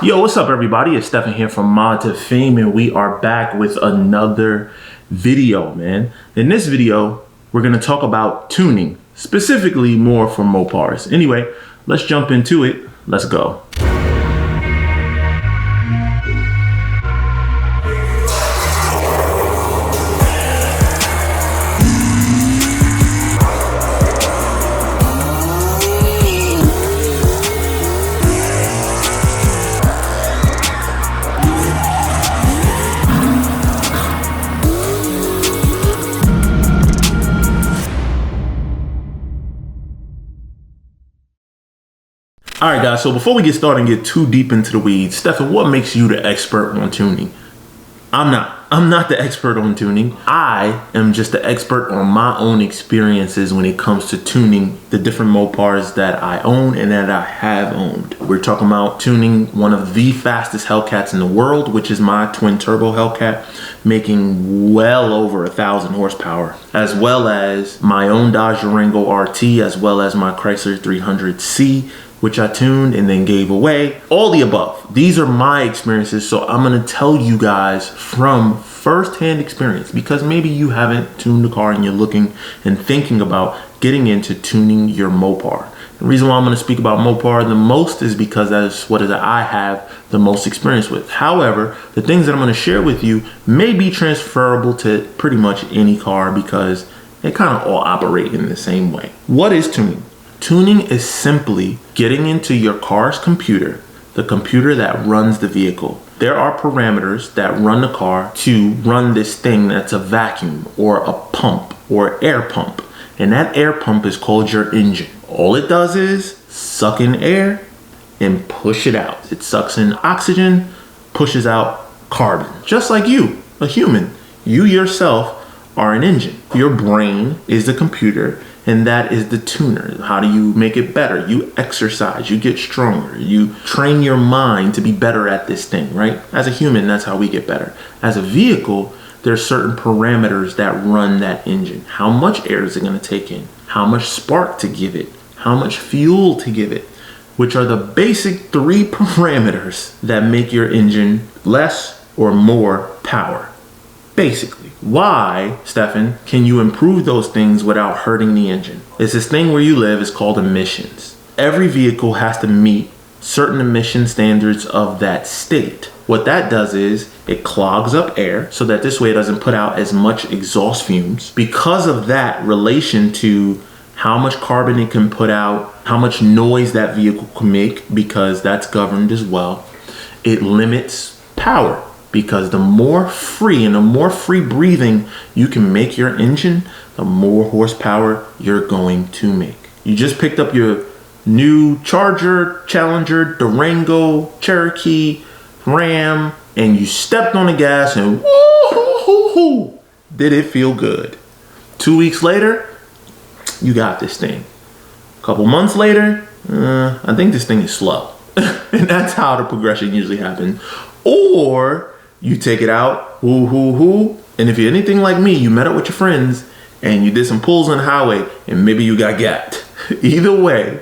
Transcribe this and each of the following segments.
Yo, what's up everybody? It's Stefan here from Mod to Fame, and we are back with another video, man. In this video, we're gonna talk about tuning, specifically more for Mopars. Anyway, let's jump into it. Let's go. All right, guys, so before we get started and get too deep into the weeds, Stefan, what makes you the expert on tuning? I'm not the expert on tuning. I am just the expert on my own experiences when it comes to tuning the different Mopars that I own and that I have owned. We're talking about tuning one of the fastest Hellcats in the world, which is my twin turbo Hellcat, making well over 1,000 horsepower, as well as my own Dodge Durango RT, as well as my Chrysler 300C, which I tuned and then gave away. All the above. These are my experiences, so I'm gonna tell you guys from first-hand experience, because maybe you haven't tuned a car and you're looking and thinking about getting into tuning your Mopar. The reason why I'm gonna speak about Mopar the most is because that's what I have the most experience with. However, the things that I'm gonna share with you may be transferable to pretty much any car because they kind of all operate in the same way. What is tuning? Tuning is simply getting into your car's computer, the computer that runs the vehicle. There are parameters that run the car to run this thing that's a vacuum or a pump or air pump. And that air pump is called your engine. All it does is suck in air and push it out. It sucks in oxygen, pushes out carbon. Just like you, a human. You yourself are an engine. Your brain is the computer, and that is the tuner. How do you make it better? You exercise, you get stronger, you train your mind to be better at this thing, right? As a human, that's how we get better. As a vehicle, there's certain parameters that run that engine. How much air is it gonna take in? How much spark to give it? How much fuel to give it? Which are the basic 3 parameters that make your engine less or more power. Basically, why, Stefan, can you improve those things without hurting the engine? It's this thing where you live is called emissions. Every vehicle has to meet certain emission standards of that state. What that does is it clogs up air so that this way it doesn't put out as much exhaust fumes. Because of that relation to how much carbon it can put out, how much noise that vehicle can make, because that's governed as well, it limits power. Because the more free and the more free breathing you can make your engine, the more horsepower you're going to make. You just picked up your new Charger, Challenger, Durango, Cherokee, Ram, and you stepped on the gas and woo-hoo-hoo-hoo, did it feel good. 2 weeks later, you got this thing. A couple months later, I think this thing is slow. And that's how the progression usually happens. Or you take it out, woo-hoo-hoo, and if you're anything like me, you met up with your friends and you did some pulls on the highway and maybe you got gapped. Either way,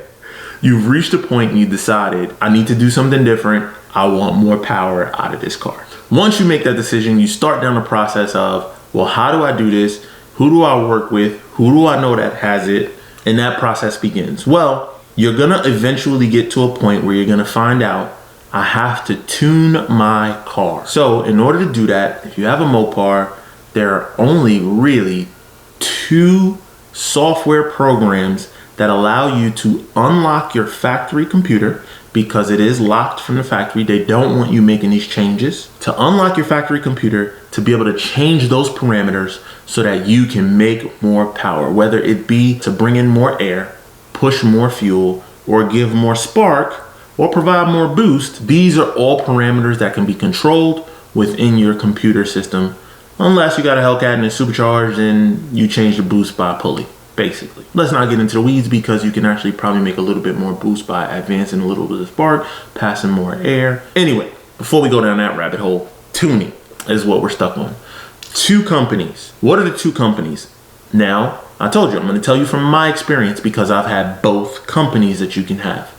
you've reached a point and you decided, I need to do something different. I want more power out of this car. Once you make that decision, you start down the process of, well, how do I do this? Who do I work with? Who do I know that has it? And that process begins. Well, you're gonna eventually get to a point where you're gonna find out, I have to tune my car. So in order to do that, if you have a Mopar, there are only really 2 software programs that allow you to unlock your factory computer, because it is locked from the factory. They don't want you making these changes. To unlock your factory computer, to be able to change those parameters so that you can make more power, whether it be to bring in more air, push more fuel, or give more spark, or provide more boost. These are all parameters that can be controlled within your computer system, unless you got a Hellcat and it's supercharged and you change the boost by pulley, basically. Let's not get into the weeds because you can actually probably make a little bit more boost by advancing a little bit of spark, passing more air. Anyway, before we go down that rabbit hole, tuning is what we're stuck on. 2 companies. What are the 2 companies? Now, I told you, I'm going to tell you from my experience because I've had both companies that you can have.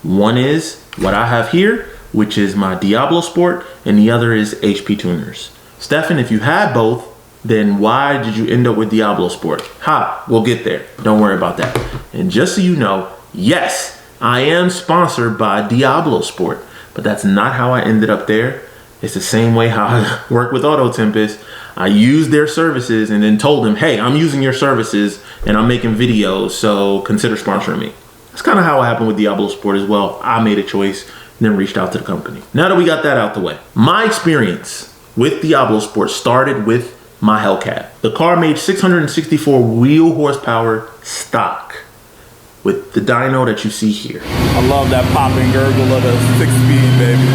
One is what I have here, which is my Diablo Sport, and the other is HP Tuners. Stefan, if you had both, then why did you end up with Diablo Sport? Ha, we'll get there. Don't worry about that. And just so you know, yes, I am sponsored by Diablo Sport, but that's not how I ended up there. It's the same way how I work with Auto Tempest. I used their services and then told them, hey, I'm using your services and I'm making videos, so consider sponsoring me. That's kind of how it happened with Diablo Sport as well. I made a choice and then reached out to the company. Now that we got that out the way, my experience with Diablo Sport started with my Hellcat. The car made 664 wheel horsepower stock with the dyno that you see here. I love that pop and gurgle of the 6-speed, baby.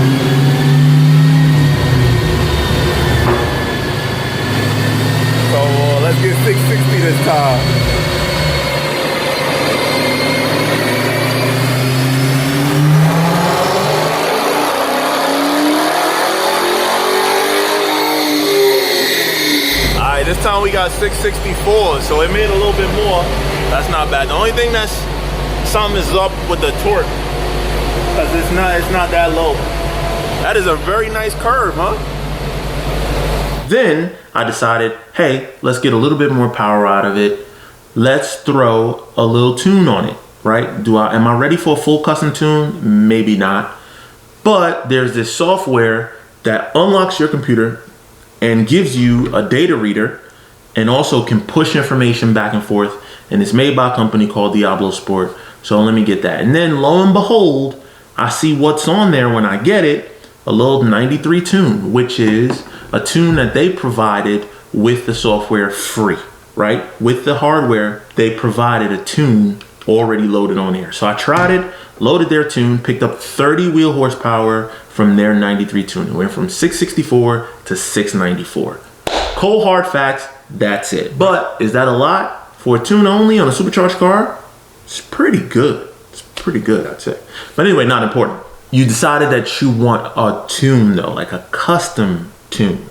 So let's get 660 this time. This time we got 664, so it made a little bit more. That's not bad. The only thing that's something is up with the torque, because it's not that low. That is a very nice curve, huh? Then I decided, hey, let's get a little bit more power out of it. Let's throw a little tune on it, right? Am I ready for a full custom tune? Maybe not. But there's this software that unlocks your computer and gives you a data reader and also can push information back and forth. And it's made by a company called Diablo Sport. So let me get that. And then lo and behold, I see what's on there when I get it, a little 93 tune, which is a tune that they provided with the software free, right? With the hardware, they provided a tune already loaded on here. So I tried it, loaded their tune, picked up 30 wheel horsepower from their 93 tune. It went from 664 to 694. Cold hard facts, that's it. But is that a lot? For a tune only on a supercharged car, it's pretty good. It's pretty good, I'd say. But anyway, not important. You decided that you want a tune though, like a custom tune.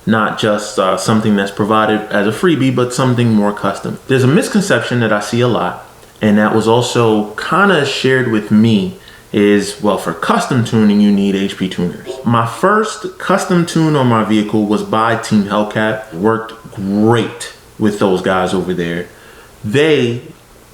Not just something that's provided as a freebie, but something more custom. There's a misconception that I see a lot, and that was also kind of shared with me, is, well, for custom tuning, you need HP tuners. My first custom tune on my vehicle was by Team Hellcat. Worked great with those guys over there. They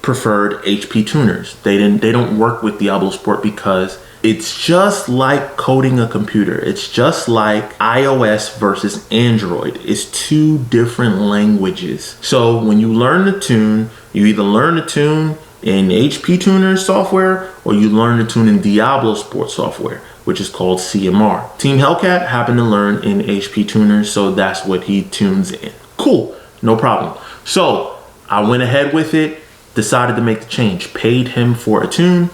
preferred HP tuners. They don't work with Diablo Sport because it's just like coding a computer. It's just like iOS versus Android. It's two different languages. So when you learn the tune, you either learn the tune in HP Tuner software, or you learn to tune in Diablo Sport software, which is called CMR. Team Hellcat happened to learn in HP Tuner, so that's what he tunes in. Cool, no problem. So I went ahead with it, decided to make the change, paid him for a tune,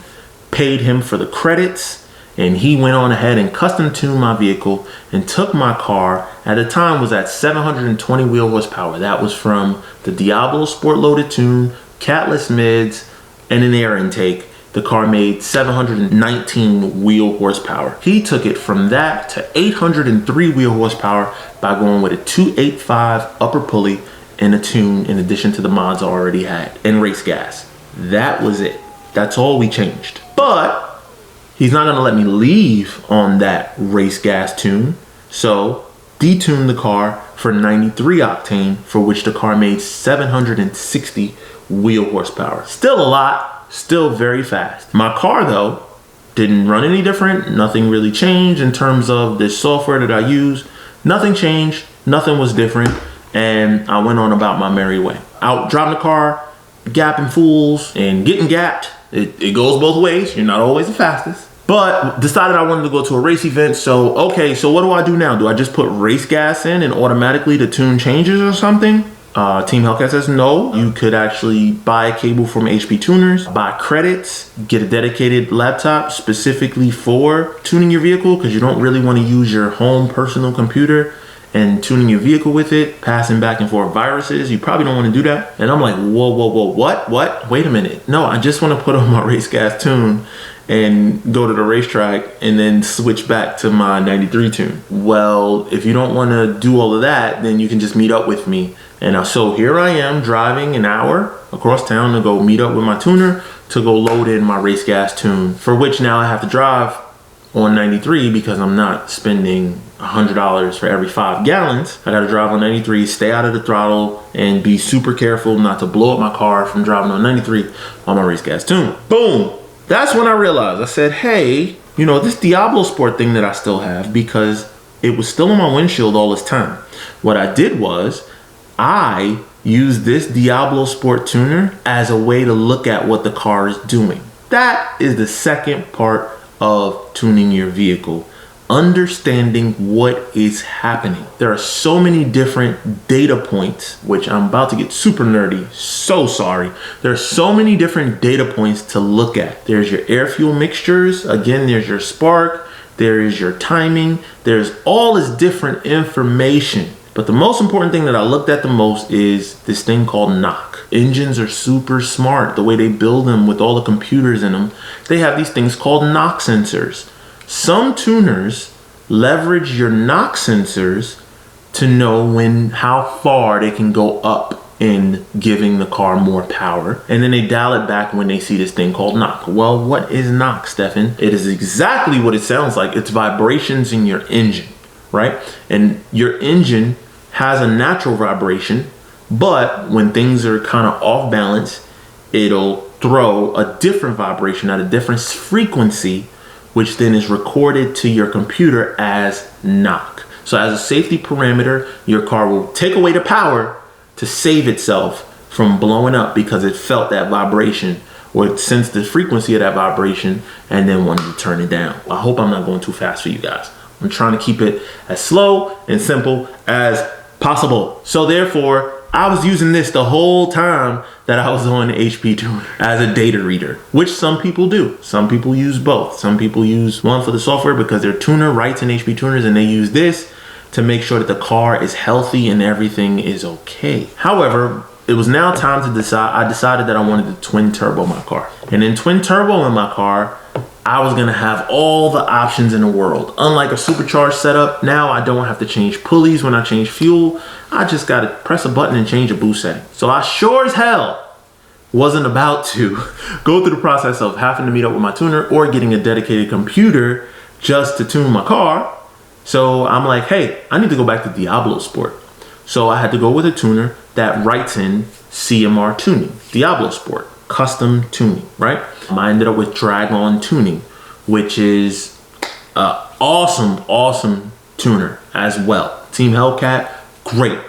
paid him for the credits, and he went on ahead and custom tuned my vehicle and took my car, at the time was at 720 wheel horsepower. That was from the Diablo Sport loaded tune, catless mids, and an air intake. The car made 719 wheel horsepower. He took it from that to 803 wheel horsepower by going with a 285 upper pulley and a tune in addition to the mods I already had, and race gas. That was it. That's all we changed. But he's not gonna let me leave on that race gas tune. So detuned the car for 93 octane, for which the car made 760 wheel horsepower. Still a lot, still very fast. My car though didn't run any different. Nothing really changed in terms of the software that I use. Nothing changed, nothing was different, and I went on about my merry way. Out driving the car, gapping fools and getting gapped. It goes both ways. You're not always the fastest. But decided I wanted to go to a race event. So, okay, so what do I do now? Do I just put race gas in and automatically the tune changes or something? Team Hellcat says no. You could actually buy a cable from HP Tuners, buy credits, get a dedicated laptop specifically for tuning your vehicle, because you don't really want to use your home personal computer and tuning your vehicle with it, passing back and forth viruses. You probably don't want to do that. And I'm like, whoa, what? Wait a minute. No, I just want to put on my race gas tune and go to the racetrack and then switch back to my 93 tune. Well, if you don't want to do all of that, then you can just meet up with me. And so here I am driving an hour across town to go meet up with my tuner to go load in my race gas tune, for which now I have to drive on 93 because I'm not spending $100 for every 5 gallons. I gotta drive on 93, stay out of the throttle, and be super careful not to blow up my car from driving on 93 on my race gas tune. Boom! That's when I realized, I said, hey, you know, this Diablo Sport thing that I still have, because it was still on my windshield all this time. What I did was, I used this Diablo Sport tuner as a way to look at what the car is doing. That is the second part of tuning your vehicle. Understanding what is happening. There are so many different data points, which I'm about to get super nerdy, so sorry. There are so many different data points to look at. There's your air fuel mixtures, again, there's your spark, there is your timing, there's all this different information. But the most important thing that I looked at the most is this thing called knock. Engines are super smart, the way they build them with all the computers in them. They have these things called knock sensors. Some tuners leverage your knock sensors to know how far they can go up in giving the car more power. And then they dial it back when they see this thing called knock. Well, what is knock, Stefan? It is exactly what it sounds like. It's vibrations in your engine, right? And your engine has a natural vibration, but when things are kind of off balance, it'll throw a different vibration at a different frequency, which then is recorded to your computer as knock. So as a safety parameter, your car will take away the power to save itself from blowing up because it felt that vibration or it sensed the frequency of that vibration and then wanted to turn it down. I hope I'm not going too fast for you guys. I'm trying to keep it as slow and simple as possible. So therefore, I was using this the whole time that I was on the HP tuner as a data reader, which some people do. Some people use both. Some people use one for the software because their tuner writes in HP tuners and they use this to make sure that the car is healthy and everything is okay. However, it was now time to decide. I decided that I wanted to twin turbo my car. And in twin turbo in my car, I was gonna have all the options in the world. Unlike a supercharged setup, now I don't have to change pulleys when I change fuel. I just gotta press a button and change a boost setting. So I sure as hell wasn't about to go through the process of having to meet up with my tuner or getting a dedicated computer just to tune my car. So I'm like, hey, I need to go back to Diablo Sport. So I had to go with a tuner that writes in CMR tuning, Diablo Sport, custom tuning, right? I ended up with Drag-On Tuning, which is an awesome tuner as well. Team Hellcat, great,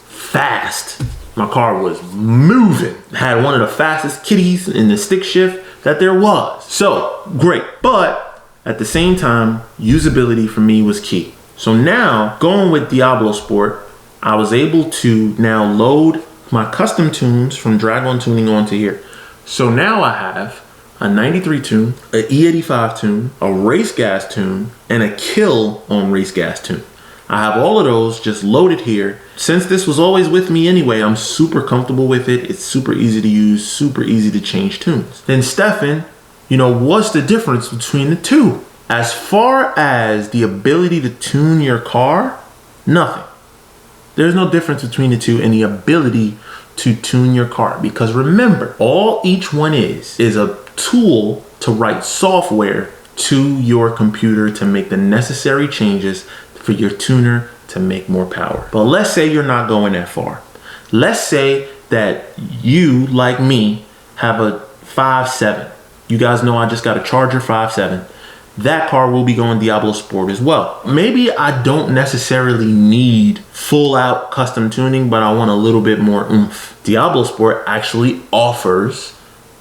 fast. My car was moving. Had one of the fastest kitties in the stick shift that there was. So great, but at the same time, usability for me was key. So now going with Diablo Sport, I was able to now load my custom tunes from Drag-On Tuning onto here. So now I have a 93 tune, an E85 tune, a race gas tune, and a kill on race gas tune. I have all of those just loaded here. Since this was always with me anyway, I'm super comfortable with it. It's super easy to use, super easy to change tunes. Then Stefan, what's the difference between the two? As far as the ability to tune your car, nothing. There's no difference between the two and the ability to tune your car, because remember, all each one is a tool to write software to your computer to make the necessary changes for your tuner to make more power. But let's say you're not going that far. Let's say that you, like me, have a 5.7. You guys know I just got a Charger 5.7. That car will be going Diablo Sport as well. Maybe I don't necessarily need full out custom tuning, but I want a little bit more oomph. Diablo Sport actually offers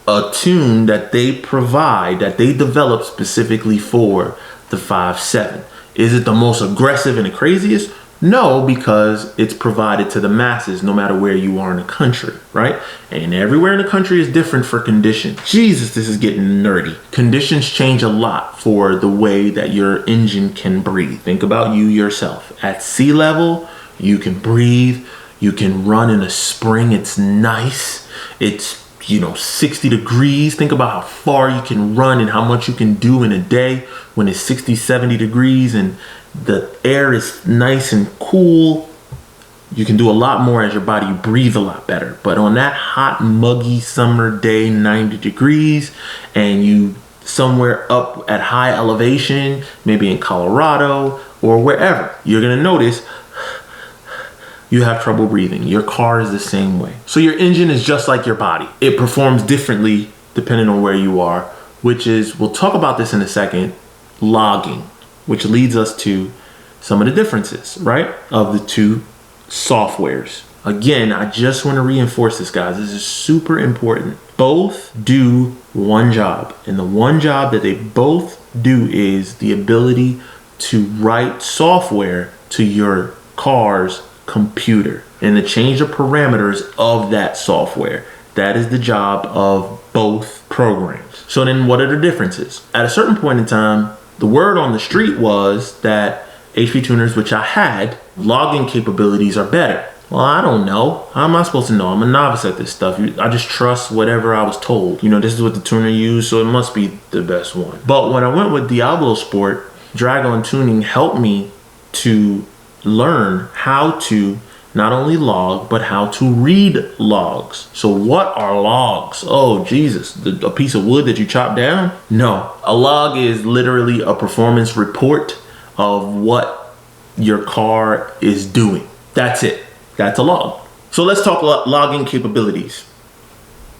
a tune that they provide, that they develop specifically for the 5.7. Is it the most aggressive and the craziest? No, because it's provided to the masses no matter where you are in the country, right? And everywhere in the country is different for conditions. Jesus, this is getting nerdy. Conditions change a lot for the way that your engine can breathe. Think about you yourself. At sea level, you can breathe, you can run in a spring, it's nice. It's 60 degrees. Think about how far you can run and how much you can do in a day when it's 60, 70 degrees and the air is nice and cool. You can do a lot more as your body, you breathe a lot better. But on that hot, muggy summer day, 90 degrees, and you somewhere up at high elevation, maybe in Colorado or wherever, you're gonna notice you have trouble breathing. Your car is the same way. So your engine is just like your body. It performs differently depending on where you are, which is, we'll talk about this in a second, logging, which leads us to some of the differences, right, of the two softwares. Again, I just want to reinforce this, guys. This is super important. Both do one job, and the one job that they both do is the ability to write software to your car's computer and to change the parameters of that software. That is the job of both programs. So then what are the differences? At a certain point in time, the word on the street was that HP tuners, which I had, logging capabilities are better. Well, I don't know. How am I supposed to know? I'm a novice at this stuff. I just trust whatever I was told. You know, this is what the tuner used, so it must be the best one. But when I went with Diablo Sport, Drag-On Tuning helped me to learn how to not only log, but how to read logs. So what are logs? Oh, Jesus, a piece of wood that you chop down? No, a log is literally a performance report of what your car is doing. That's it. That's a log. So let's talk logging capabilities.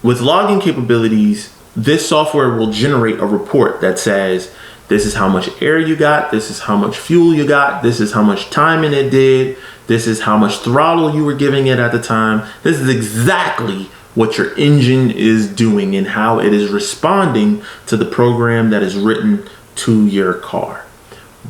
With logging capabilities, this software will generate a report that says, this is how much air you got, this is how much fuel you got, this is how much timing it did, this is how much throttle you were giving it at the time. This is exactly what your engine is doing and how it is responding to the program that is written to your car.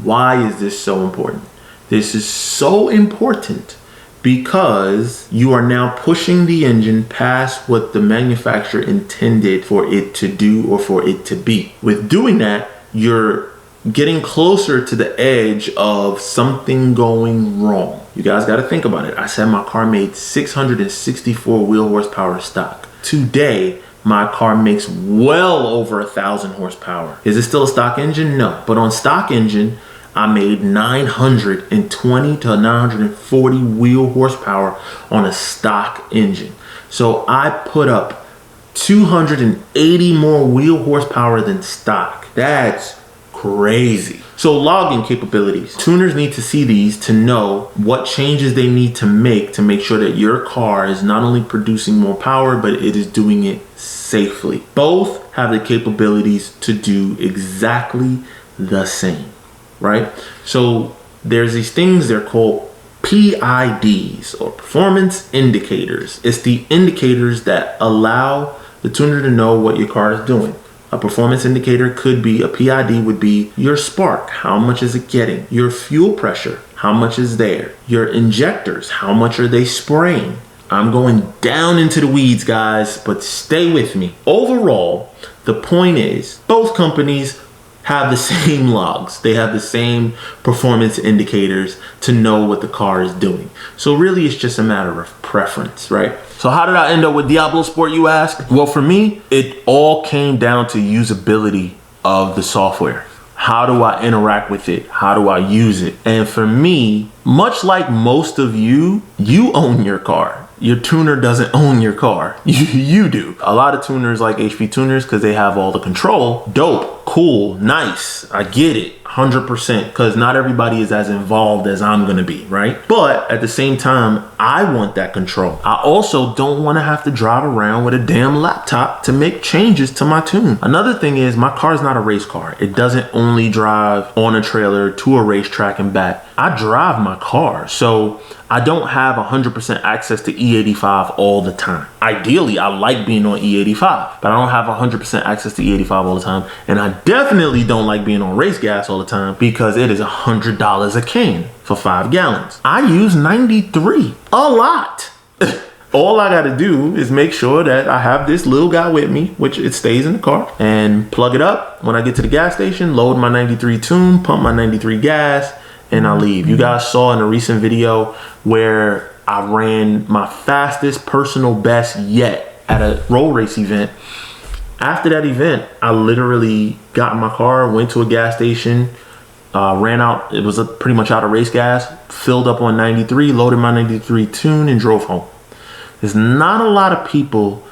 Why is this so important? This is so important because you are now pushing the engine past what the manufacturer intended for it to do or for it to be. With doing that, you're getting closer to the edge of something going wrong. You guys got to think about it. I said my car made 664 wheel horsepower stock. Today, my car makes well over 1,000 horsepower. Is it still a stock engine? No. But on stock engine, I made 920 to 940 wheel horsepower on a stock engine. So I put up 280 more wheel horsepower than stock. That's crazy. So logging capabilities. Tuners need to see these to know what changes they need to make sure that your car is not only producing more power, but it is doing it safely. Both have the capabilities to do exactly the same, right? So there's these things, they're called PIDs, or performance indicators. It's the indicators that allow the tuner to know what your car is doing. A performance indicator could be, a PID would be your spark, how much is it getting? Your fuel pressure, how much is there? Your injectors, how much are they spraying? I'm going down into the weeds, guys, but stay with me. Overall, the point is, both companies have the same logs. They have the same performance indicators to know what the car is doing. So really, it's just a matter of preference, right? So how did I end up with Diablo Sport, you ask? Well, for me, it all came down to usability of the software. How do I interact with it? How do I use it? And for me, much like most of you, you own your car. Your tuner doesn't own your car. You do. A lot of tuners like HP tuners, because they have all the control. Dope, cool, nice. I get it, 100%, because not everybody is as involved as I'm gonna be, right? But at the same time, I want that control. I also don't want to have to drive around with a damn laptop to make changes to my tune. Another thing is, my car is not a race car. It doesn't only drive on a trailer to a racetrack and back. I drive my car, so I don't have 100% access to E85 all the time. Ideally, I like being on E85, but I don't have 100% access to E85 all the time. And I definitely don't like being on race gas all the time because it is $100 a can for 5 gallons. I use 93 a lot. All I gotta do is make sure that I have this little guy with me, which it stays in the car, and plug it up when I get to the gas station, load my 93 tune, pump my 93 gas, and I leave. You guys saw in a recent video where I ran my fastest personal best yet at a road race event. After that event, I literally got in my car, went to a gas station, ran out. It was pretty much out of race gas, filled up on 93, loaded my 93 tune, and drove home. There's not a lot of people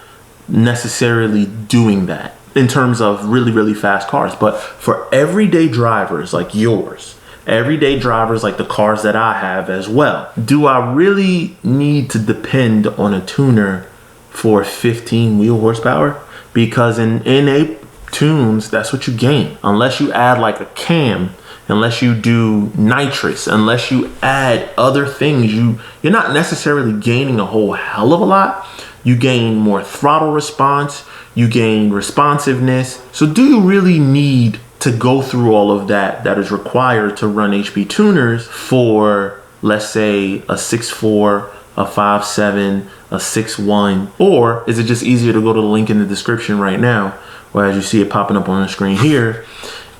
necessarily doing that. in terms of really, really fast cars. But for everyday drivers like yours, everyday drivers like the cars that I have as well, do I really need to depend on a tuner for 15 wheel horsepower? Because in NA tunes, that's what you gain. Unless you add like a cam, unless you do nitrous, unless you add other things, you're not necessarily gaining a whole hell of a lot. You gain more throttle response, you gain responsiveness. So do you really need to go through all of that is required to run HP tuners for, let's say, a 6.4, a 5.7, a 6.1? Or is it just easier to go to the link in the description right now, or as you see it popping up on the screen here,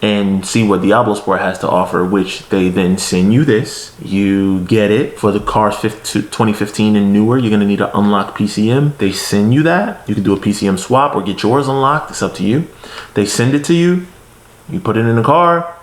and see what Diablo Sport has to offer, which they then send you this. You get it for the cars 2015 and newer. You're going to need to unlock PCM. They send you that. You can do a PCM swap or get yours unlocked. It's up to you. They send it to you. You put it in the car.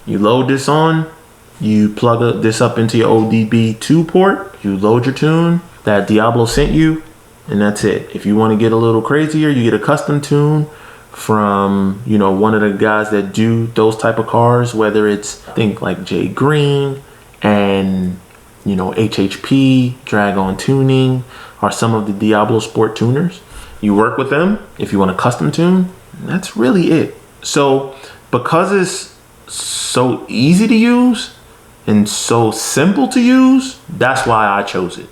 You load this on. You plug this up into your ODB2 port. You load your tune that Diablo sent you, and that's it. If you want to get a little crazier, you get a custom tune from, you know, one of the guys that do those type of cars, whether it's, I think, like Jay Green and, you know, HHP, Drag On Tuning, or some of the Diablo Sport tuners. You work with them if you want a custom tune. That's really it. So because it's so easy to use and so simple to use, that's why I chose it.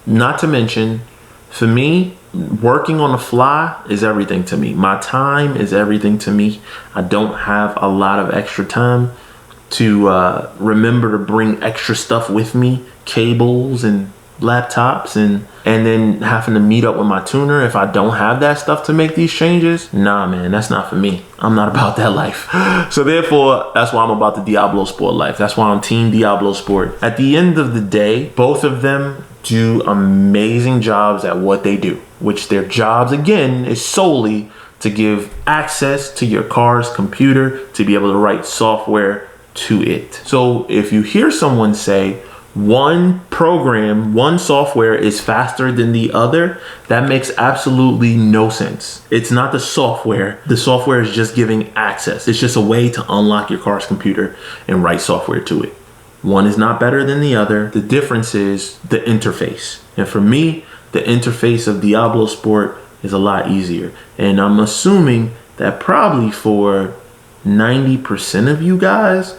Not to mention, for me, working on the fly is everything to me. My time is everything to me. I don't have a lot of extra time to remember to bring extra stuff with me, cables and laptops, and then having to meet up with my tuner if I don't have that stuff to make these changes. Nah, man, that's not for me. I'm not about that life. So therefore, that's why I'm about the Diablo Sport life. That's why I'm Team Diablo Sport. At the end of the day, both of them do amazing jobs at what they do, which their jobs, again, is solely to give access to your car's computer to be able to write software to it. So if you hear someone say one program, one software is faster than the other, that makes absolutely no sense. It's not the software. The software is just giving access. It's just a way to unlock your car's computer and write software to it. One is not better than the other. The difference is the interface. And for me, the interface of Diablo Sport is a lot easier. And I'm assuming that probably for 90% of you guys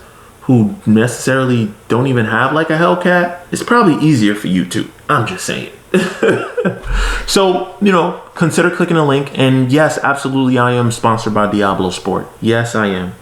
who necessarily don't even have like a Hellcat, it's probably easier for you too. I'm just saying. So, you know, consider clicking the link. And yes, absolutely, I am sponsored by Diablo Sport. Yes, I am.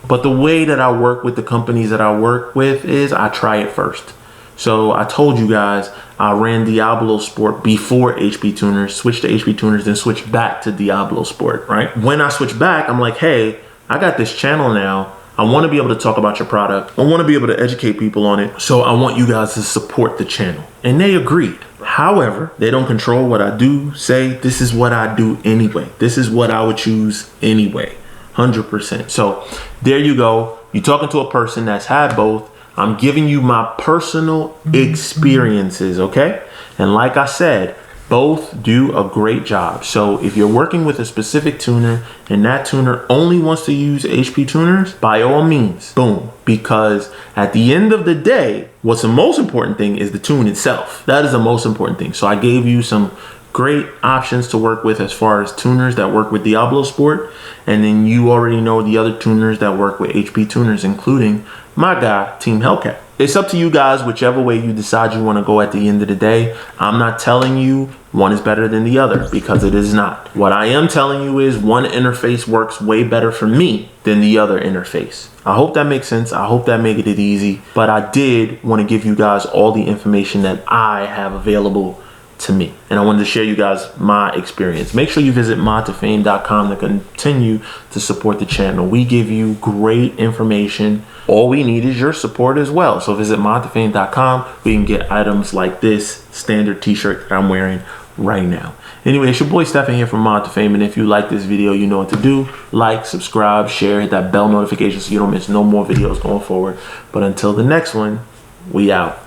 But the way that I work with the companies that I work with is I try it first. So I told you guys I ran Diablo Sport before HP Tuners, switched to HP Tuners, then switched back to Diablo Sport, right? When I switched back, I'm like, hey, I got this channel now. I want to be able to talk about your product. I want to be able to educate people on it. So I want you guys to support the channel. And they agreed. However, they don't control what I do say. This is what I do anyway. This is what I would choose anyway. 100%. So there you go. You're talking to a person that's had both. I'm giving you my personal experiences, okay? And like I said, both do a great job. So if you're working with a specific tuner and that tuner only wants to use HP tuners, by all means, boom. Because at the end of the day, what's the most important thing is the tune itself. That is the most important thing. So I gave you some great options to work with as far as tuners that work with Diablo Sport. And then you already know the other tuners that work with HP tuners, including my guy, Team Hellcat. It's up to you guys, whichever way you decide you want to go at the end of the day. I'm not telling you one is better than the other, because it is not. What I am telling you is one interface works way better for me than the other interface. I hope that makes sense. I hope that made it easy. But I did want to give you guys all the information that I have available to me, and I wanted to share you guys my experience. Make sure you visit modtofame.com to continue to support the channel. We give you great information. All we need is your support as well. So visit modtofame.com. We can get items like this standard t-shirt that I'm wearing right now. Anyway, it's your boy Stefan here from Mod to Fame, and if you like this video, you know what to do. Like, subscribe, share, hit that bell notification so you don't miss no more videos going forward. But until the next one, we out.